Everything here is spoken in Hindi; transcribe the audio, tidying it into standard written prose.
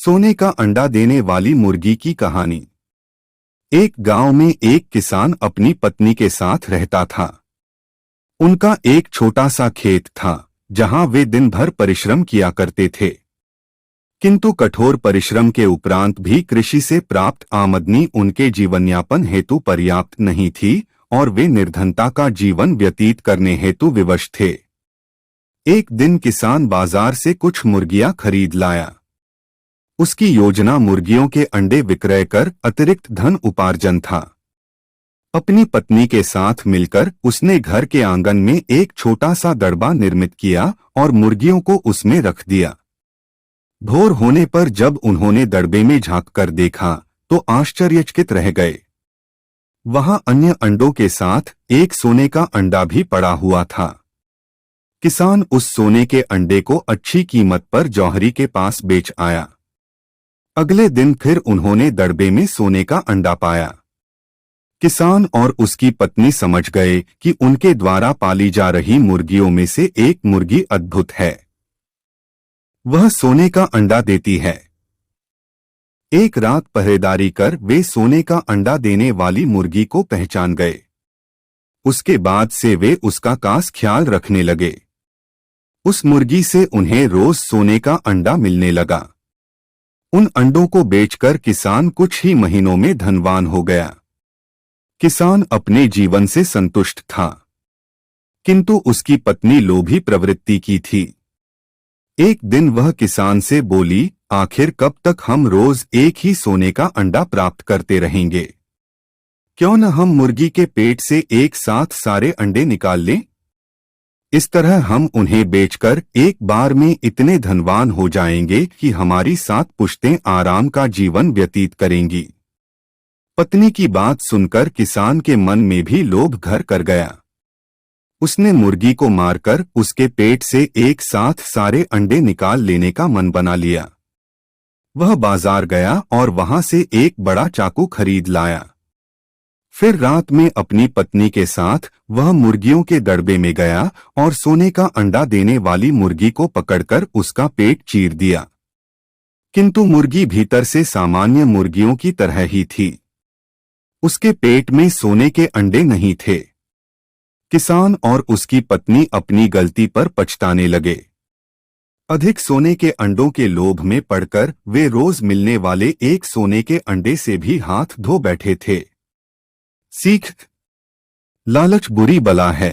सोने का अंडा देने वाली मुर्गी की कहानी। एक गांव में एक किसान अपनी पत्नी के साथ रहता था। उनका एक छोटा सा खेत था जहां वे दिन भर परिश्रम किया करते थे। किंतु कठोर परिश्रम के उपरांत भी कृषि से प्राप्त आमदनी उनके जीवनयापन हेतु पर्याप्त नहीं थी और वे निर्धनता का जीवन व्यतीत करने हेतु विवश थे। एक दिन किसान बाजार से कुछ मुर्गियां खरीद लाया। उसकी योजना मुर्गियों के अंडे विक्रय कर अतिरिक्त धन उपार्जन था। अपनी पत्नी के साथ मिलकर उसने घर के आंगन में एक छोटा सा दड़बा निर्मित किया और मुर्गियों को उसमें रख दिया। भोर होने पर जब उन्होंने दड़बे में झांककर देखा तो आश्चर्यचकित रह गए। वहां अन्य अंडों के साथ एक सोने का अंडा भी पड़ा हुआ था। किसान उस सोने के अंडे को अच्छी कीमत पर जौहरी के पास बेच आया। अगले दिन फिर उन्होंने दड़बे में सोने का अंडा पाया। किसान और उसकी पत्नी समझ गए कि उनके द्वारा पाली जा रही मुर्गियों में से एक मुर्गी अद्भुत है। वह सोने का अंडा देती है। एक रात पहरेदारी कर वे सोने का अंडा देने वाली मुर्गी को पहचान गए। उसके बाद से वे उसका खास ख्याल रखने लगे। उस मुर्गी से उन्हें रोज सोने का अंडा मिलने लगा। उन अंडों को बेचकर किसान कुछ ही महीनों में धनवान हो गया। किसान अपने जीवन से संतुष्ट था, किंतु उसकी पत्नी लोभी प्रवृत्ति की थी। एक दिन वह किसान से बोली, आखिर कब तक हम रोज एक ही सोने का अंडा प्राप्त करते रहेंगे? क्यों न हम मुर्गी के पेट से एक साथ सारे अंडे निकाल लें? इस तरह हम उन्हें बेचकर एक बार में इतने धनवान हो जाएंगे कि हमारी 7 पुश्तें आराम का जीवन व्यतीत करेंगी। पत्नी की बात सुनकर किसान के मन में भी लोभ घर कर गया। उसने मुर्गी को मारकर उसके पेट से एक साथ सारे अंडे निकाल लेने का मन बना लिया। वह बाजार गया और वहां से एक बड़ा चाकू खरीद लाया। फिर रात में अपनी पत्नी के साथ वह मुर्गियों के दड़बे में गया और सोने का अंडा देने वाली मुर्गी को पकड़कर उसका पेट चीर दिया। किंतु मुर्गी भीतर से सामान्य मुर्गियों की तरह ही थी। उसके पेट में सोने के अंडे नहीं थे। किसान और उसकी पत्नी अपनी गलती पर पछताने लगे। अधिक सोने के अंडों के लोभ में पड़कर वे रोज मिलने वाले एक सोने के अंडे से भी हाथ धो बैठे थे। सीख: लालच बुरी बला है।